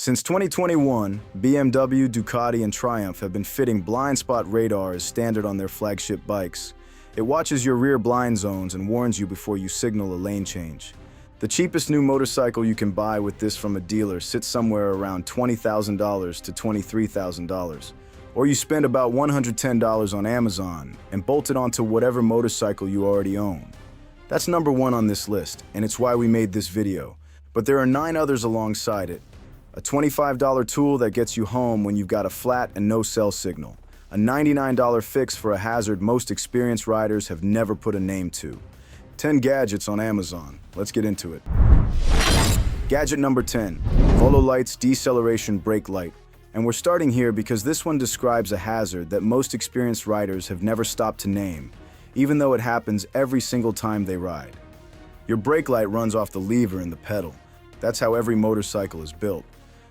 Since 2021, BMW, Ducati, and Triumph have been fitting blind spot radar as standard on their flagship bikes. It watches your rear blind zones and warns you before you signal a lane change. The cheapest new motorcycle you can buy with this from a dealer sits somewhere around $20,000 to $23,000. Or you spend about $110 on Amazon and bolt it onto whatever motorcycle you already own. That's number one on this list, and it's why we made this video. But there are 9 others alongside it. A $25 tool that gets you home when you've got a flat and no cell signal. A $99 fix for a hazard most experienced riders have never put a name to. 10 gadgets on Amazon. Let's get into it. Gadget number 10, Vololight's Deceleration Brake Light. And we're starting here because this one describes a hazard that most experienced riders have never stopped to name, even though it happens every single time they ride. Your brake light runs off the lever in the pedal. That's how every motorcycle is built.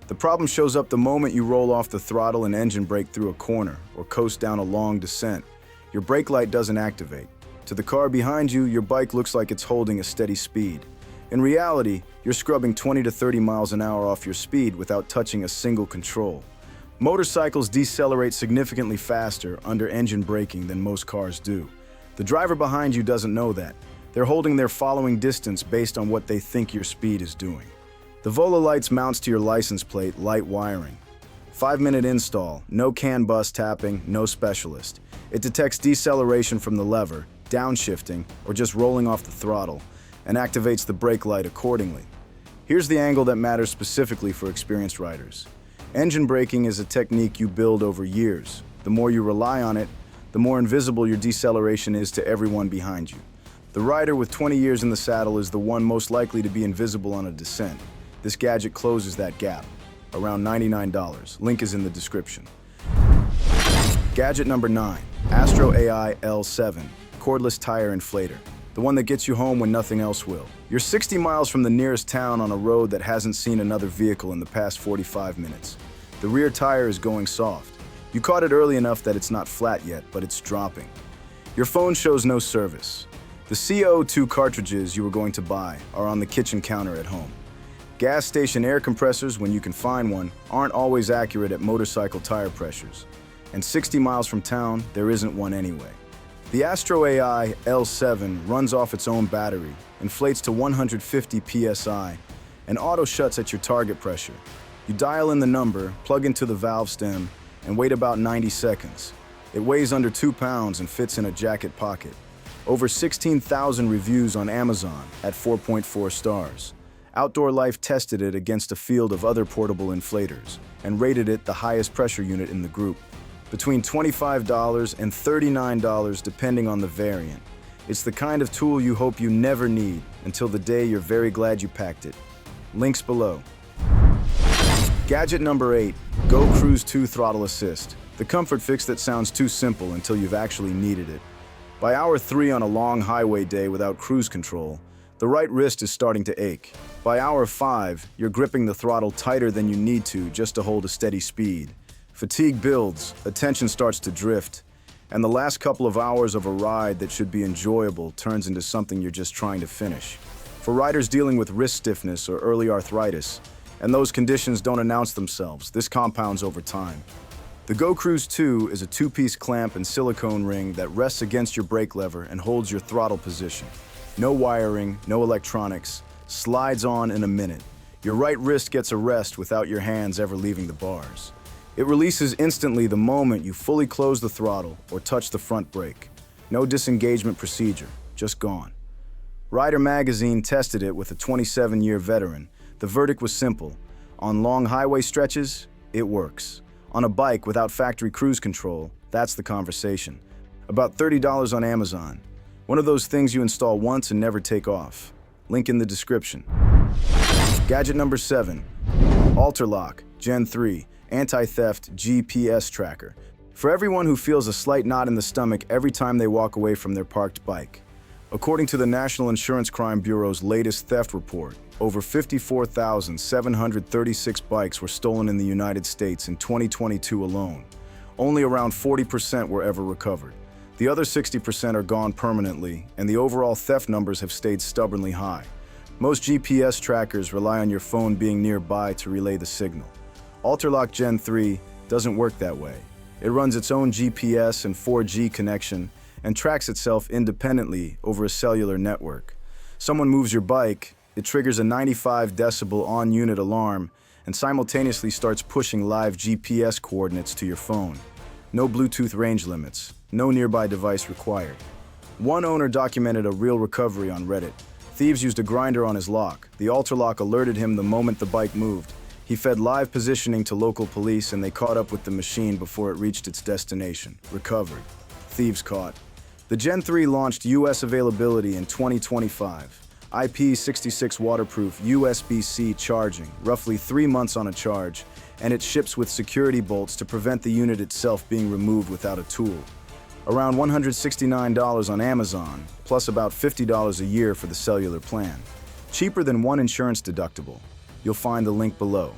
The problem shows up the moment you roll off the throttle and engine brake through a corner or coast down a long descent. Your brake light doesn't activate. To the car behind you, your bike looks like it's holding a steady speed. In reality, you're scrubbing 20 to 30 miles an hour off your speed without touching a single control. Motorcycles decelerate significantly faster under engine braking than most cars do. The driver behind you doesn't know that. They're holding their following distance based on what they think your speed is doing. The Vololight's mounts to your license plate, light wiring. 5-minute install, no CAN bus tapping, no specialist. It detects deceleration from the lever, downshifting, or just rolling off the throttle, and activates the brake light accordingly. Here's the angle that matters specifically for experienced riders. Engine braking is a technique you build over years. The more you rely on it, the more invisible your deceleration is to everyone behind you. The rider with 20 years in the saddle is the one most likely to be invisible on a descent. This gadget closes that gap, around $99. Link is in the description. Gadget number 9, Astro AI L7, Cordless Tire Inflator. The one that gets you home when nothing else will. You're 60 miles from the nearest town on a road that hasn't seen another vehicle in the past 45 minutes. The rear tire is going soft. You caught it early enough that it's not flat yet, but it's dropping. Your phone shows no service. The CO2 cartridges you were going to buy are on the kitchen counter at home. Gas station air compressors, when you can find one, aren't always accurate at motorcycle tire pressures. And 60 miles from town, there isn't one anyway. The Astro AI L7 runs off its own battery, inflates to 150 psi, and auto shuts at your target pressure. You dial in the number, plug into the valve stem, and wait about 90 seconds. It weighs under 2 pounds and fits in a jacket pocket. Over 16,000 reviews on Amazon at 4.4 stars. Outdoor Life tested it against a field of other portable inflators and rated it the highest pressure unit in the group. Between $25 and $39 depending on the variant. It's the kind of tool you hope you never need until the day you're very glad you packed it. Links below. Gadget number 8, Go Cruise 2 Throttle Assist. The comfort fix that sounds too simple until you've actually needed it. By hour 3 on a long highway day without cruise control, the right wrist is starting to ache. By hour 5, you're gripping the throttle tighter than you need to just to hold a steady speed. Fatigue builds, attention starts to drift, and the last couple of hours of a ride that should be enjoyable turns into something you're just trying to finish. For riders dealing with wrist stiffness or early arthritis, and those conditions don't announce themselves, this compounds over time. The Go Cruise 2 is a 2-piece clamp and silicone ring that rests against your brake lever and holds your throttle position. No wiring, no electronics, slides on in a minute. Your right wrist gets a rest without your hands ever leaving the bars. It releases instantly the moment you fully close the throttle or touch the front brake. No disengagement procedure, just gone. Rider Magazine tested it with a 27-year veteran. The verdict was simple. On long highway stretches, it works. On a bike without factory cruise control, that's the conversation. About $30 on Amazon. One of those things you install once and never take off. Link in the description. Gadget number 7, Alterlock Gen 3 Anti-Theft GPS Tracker. For everyone who feels a slight knot in the stomach every time they walk away from their parked bike. According to the National Insurance Crime Bureau's latest theft report, over 54,736 bikes were stolen in the United States in 2022 alone. Only around 40% were ever recovered. The other 60% are gone permanently, and the overall theft numbers have stayed stubbornly high. Most GPS trackers rely on your phone being nearby to relay the signal. Ultralock Gen 3 doesn't work that way. It runs its own GPS and 4G connection and tracks itself independently over a cellular network. Someone moves your bike, it triggers a 95 decibel on-unit alarm and simultaneously starts pushing live GPS coordinates to your phone. No Bluetooth range limits, no nearby device required. One owner documented a real recovery on Reddit. Thieves used a grinder on his lock. The Ultralock alerted him the moment the bike moved. He fed live positioning to local police and they caught up with the machine before it reached its destination. Recovered. Thieves caught. The Gen 3 launched US availability in 2025. IP66 waterproof USB-C charging, roughly 3 months on a charge, and it ships with security bolts to prevent the unit itself being removed without a tool. Around $169 on Amazon, plus about $50 a year for the cellular plan. Cheaper than one insurance deductible. You'll find the link below.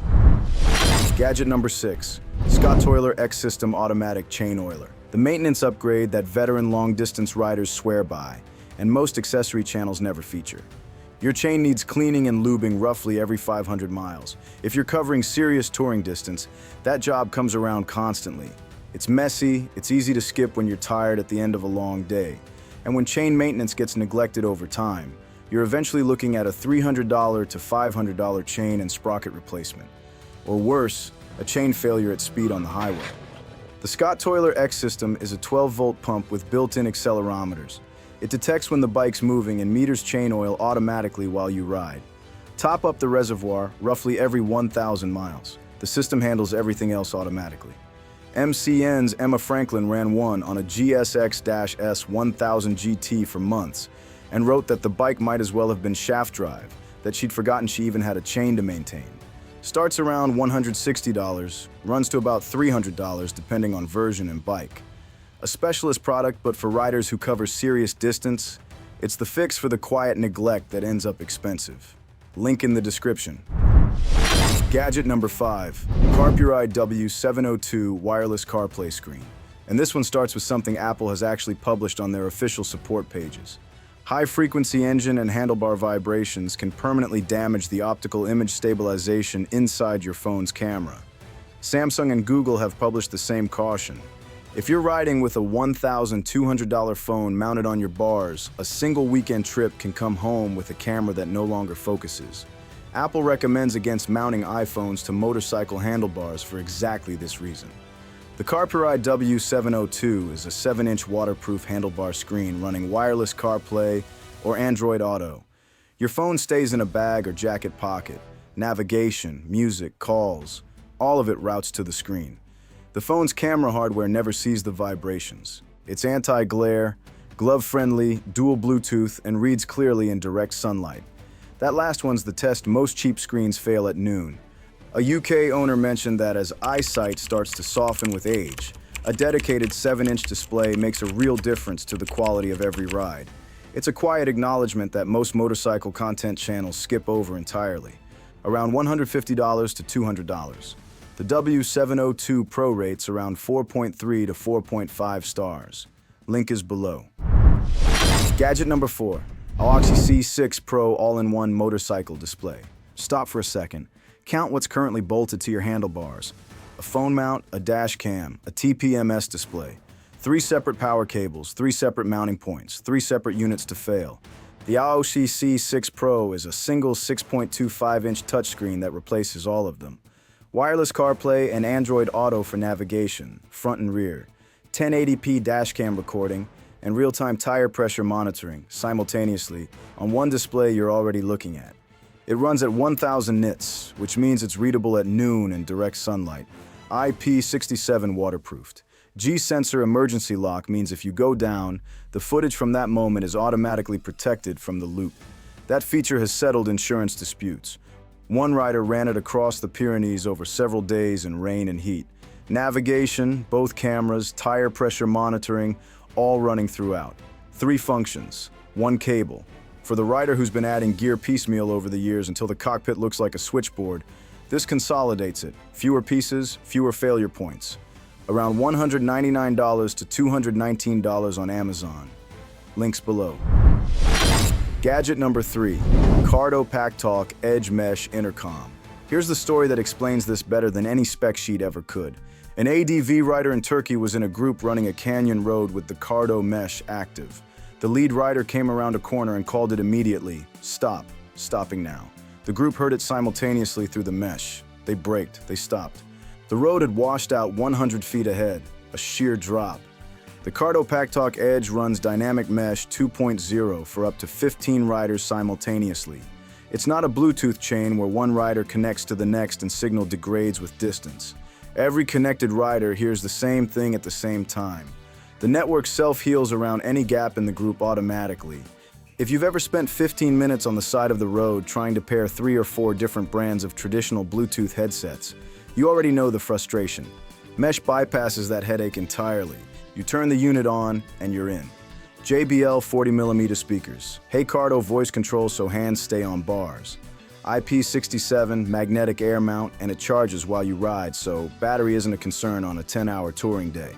Gadget number 6, Scott Toiler X-System Automatic Chain Oiler. The maintenance upgrade that veteran long-distance riders swear by, and most accessory channels never feature. Your chain needs cleaning and lubing roughly every 500 miles. If you're covering serious touring distance, that job comes around constantly. It's messy, it's easy to skip when you're tired at the end of a long day. And when chain maintenance gets neglected over time, you're eventually looking at a $300 to $500 chain and sprocket replacement. Or worse, a chain failure at speed on the highway. The Scott Toiler X system is a 12-volt pump with built-in accelerometers. It detects when the bike's moving and meters chain oil automatically while you ride. Top up the reservoir roughly every 1,000 miles. The system handles everything else automatically. MCN's Emma Franklin ran one on a GSX-S 1000 GT for months and wrote that the bike might as well have been shaft drive, that she'd forgotten she even had a chain to maintain. Starts around $160, runs to about $300 depending on version and bike. A specialist product, but for riders who cover serious distance, it's the fix for the quiet neglect that ends up expensive. Link in the description. Gadget number 5, CarPlay W702 Wireless CarPlay Screen. And this one starts with something Apple has actually published on their official support pages. High-frequency engine and handlebar vibrations can permanently damage the optical image stabilization inside your phone's camera. Samsung and Google have published the same caution. If you're riding with a $1,200 phone mounted on your bars, a single weekend trip can come home with a camera that no longer focuses. Apple recommends against mounting iPhones to motorcycle handlebars for exactly this reason. The CarPlay W702 is a 7-inch waterproof handlebar screen running wireless CarPlay or Android Auto. Your phone stays in a bag or jacket pocket. Navigation, music, calls, all of it routes to the screen. The phone's camera hardware never sees the vibrations. It's anti-glare, glove-friendly, dual Bluetooth, and reads clearly in direct sunlight. That last one's the test most cheap screens fail at noon. A UK owner mentioned that as eyesight starts to soften with age, a dedicated 7-inch display makes a real difference to the quality of every ride. It's a quiet acknowledgement that most motorcycle content channels skip over entirely. Around $150 to $200. The W702 Pro rates around 4.3 to 4.5 stars. Link is below. Gadget number 4, Aoxy C6 Pro all-in-one motorcycle display. Stop for a second. Count what's currently bolted to your handlebars. A phone mount, a dash cam, a TPMS display, 3 separate power cables, 3 separate mounting points, 3 separate units to fail. The Aoxy C6 Pro is a single 6.25-inch touchscreen that replaces all of them. Wireless CarPlay and Android Auto for navigation, front and rear, 1080p dashcam recording, and real-time tire pressure monitoring simultaneously on one display you're already looking at. It runs at 1000 nits, which means it's readable at noon in direct sunlight. IP67 waterproofed. G-sensor emergency lock means if you go down, the footage from that moment is automatically protected from the loop. That feature has settled insurance disputes. One rider ran it across the Pyrenees over several days in rain and heat. Navigation, both cameras, tire pressure monitoring, all running throughout. 3 functions, 1 cable. For the rider who's been adding gear piecemeal over the years until the cockpit looks like a switchboard, this consolidates it. Fewer pieces, fewer failure points. Around $199 to $219 on Amazon. Links below. Gadget number 3, Cardo PackTalk Edge Mesh Intercom. Here's the story that explains this better than any spec sheet ever could. An ADV rider in Turkey was in a group running a canyon road with the Cardo mesh active. The lead rider came around a corner and called it immediately, "Stop, stopping now." The group heard it simultaneously through the mesh. They braked, they stopped. The road had washed out 100 feet ahead, a sheer drop. The Cardo PackTalk Edge runs Dynamic Mesh 2.0 for up to 15 riders simultaneously. It's not a Bluetooth chain where one rider connects to the next and signal degrades with distance. Every connected rider hears the same thing at the same time. The network self-heals around any gap in the group automatically. If you've ever spent 15 minutes on the side of the road trying to pair 3 or 4 different brands of traditional Bluetooth headsets, you already know the frustration. Mesh bypasses that headache entirely. You turn the unit on, and you're in. JBL 40mm speakers. Hey Cardo voice control so hands stay on bars. IP67 magnetic air mount, and it charges while you ride, so battery isn't a concern on a 10-hour touring day.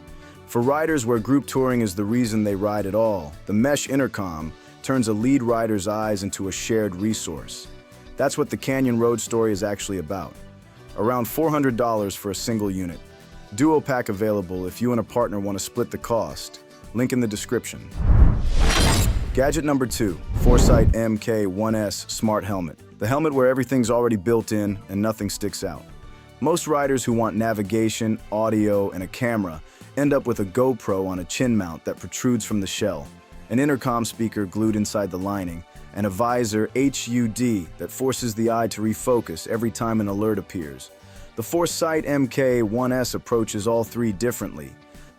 For riders where group touring is the reason they ride at all, the mesh intercom turns a lead rider's eyes into a shared resource. That's what the Canyon Road story is actually about. Around $400 for a single unit. Duo pack available if you and a partner want to split the cost. Link in the description. Gadget number 2, Foresight MK1S Smart Helmet. The helmet where everything's already built in and nothing sticks out. Most riders who want navigation, audio, and a camera end up with a GoPro on a chin mount that protrudes from the shell, an intercom speaker glued inside the lining, and a visor HUD that forces the eye to refocus every time an alert appears. The Foresight MK1S approaches all three differently.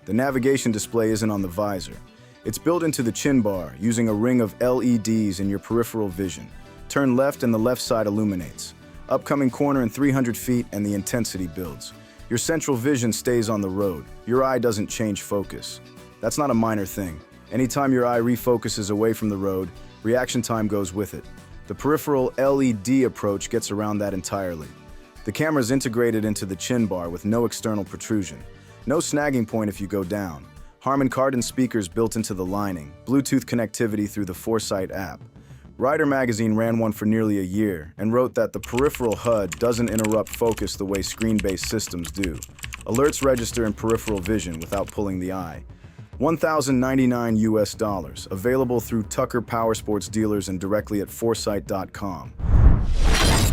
The navigation display isn't on the visor. It's built into the chin bar using a ring of LEDs in your peripheral vision. Turn left and the left side illuminates. Upcoming corner in 300 feet and the intensity builds. Your central vision stays on the road. Your eye doesn't change focus. That's not a minor thing. Anytime your eye refocuses away from the road, reaction time goes with it. The peripheral LED approach gets around that entirely. The camera is integrated into the chin bar with no external protrusion. No snagging point if you go down. Harman Kardon speakers built into the lining. Bluetooth connectivity through the Foresight app. Rider Magazine ran one for nearly a year and wrote that the peripheral HUD doesn't interrupt focus the way screen-based systems do. Alerts register in peripheral vision without pulling the eye. $1,099 available through Tucker Powersports dealers and directly at foresight.com.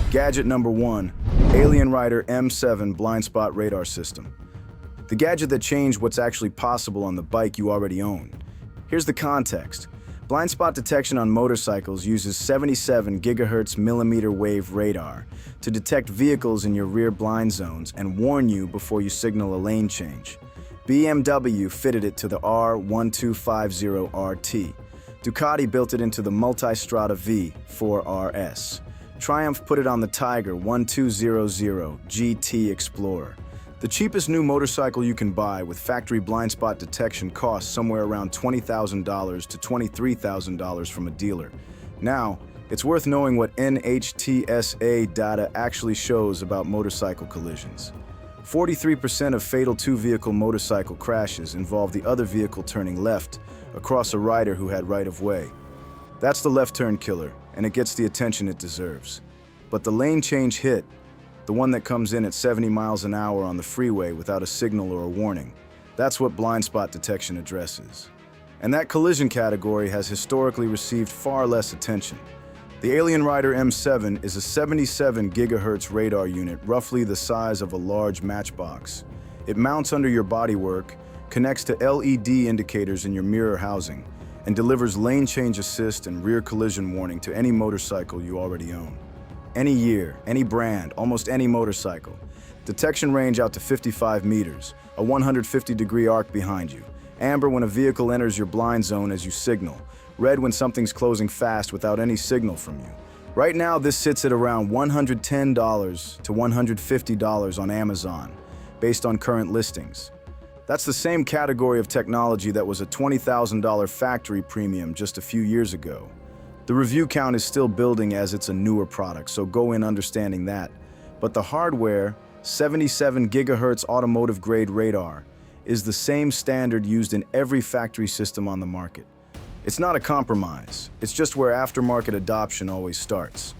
Gadget number 1, Alien Rider M7 blind spot radar system. The gadget that changed what's actually possible on the bike you already own. Here's the context. Blind spot detection on motorcycles uses 77 GHz millimeter wave radar to detect vehicles in your rear blind zones and warn you before you signal a lane change. BMW fitted it to the R1250RT. Ducati built it into the Multistrada V4RS. Triumph put it on the Tiger 1200 GT Explorer. The cheapest new motorcycle you can buy with factory blind spot detection costs somewhere around $20,000 to $23,000 from a dealer. Now, it's worth knowing what NHTSA data actually shows about motorcycle collisions. 43% of fatal two-vehicle motorcycle crashes involve the other vehicle turning left across a rider who had right-of-way. That's the left turn killer, and it gets the attention it deserves. But the lane change hit, the one that comes in at 70 miles an hour on the freeway without a signal or a warning, that's what blind spot detection addresses. And that collision category has historically received far less attention. The Alien Rider M7 is a 77 GHz radar unit roughly the size of a large matchbox. It mounts under your bodywork, connects to LED indicators in your mirror housing, and delivers lane change assist and rear collision warning to any motorcycle you already own. Any year, any brand, almost any motorcycle. Detection range out to 55 meters, a 150-degree arc behind you. Amber when a vehicle enters your blind zone as you signal. Red when something's closing fast without any signal from you. Right now, this sits at around $110 to $150 on Amazon, based on current listings. That's the same category of technology that was a $20,000 factory premium just a few years ago. The review count is still building as it's a newer product, so go in understanding that. But the hardware, 77 GHz automotive-grade radar, is the same standard used in every factory system on the market. It's not a compromise, it's just where aftermarket adoption always starts.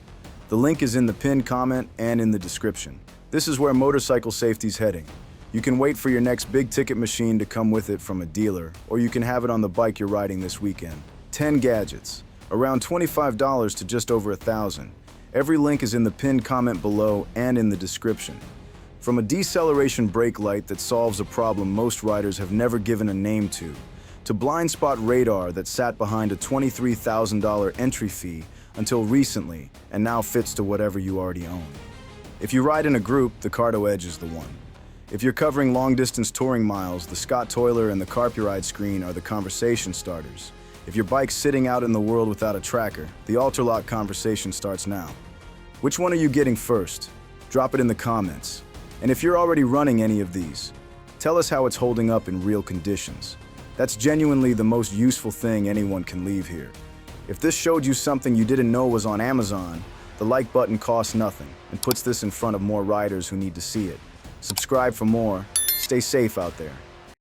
The link is in the pinned comment and in the description. This is where motorcycle safety's heading. You can wait for your next big-ticket machine to come with it from a dealer, or you can have it on the bike you're riding this weekend. 10 gadgets, around $25 to just over $1,000. Every link is in the pinned comment below and in the description. From a deceleration brake light that solves a problem most riders have never given a name to blind spot radar that sat behind a $23,000 entry fee until recently and now fits to whatever you already own. If you ride in a group, the Cardo Edge is the one. If you're covering long-distance touring miles, the Scott Toiler and the CarPlay screen are the conversation starters. If your bike's sitting out in the world without a tracker, the Ultralock conversation starts now. Which one are you getting first? Drop it in the comments. And if you're already running any of these, tell us how it's holding up in real conditions. That's genuinely the most useful thing anyone can leave here. If this showed you something you didn't know was on Amazon, the like button costs nothing and puts this in front of more riders who need to see it. Subscribe for more. Stay safe out there.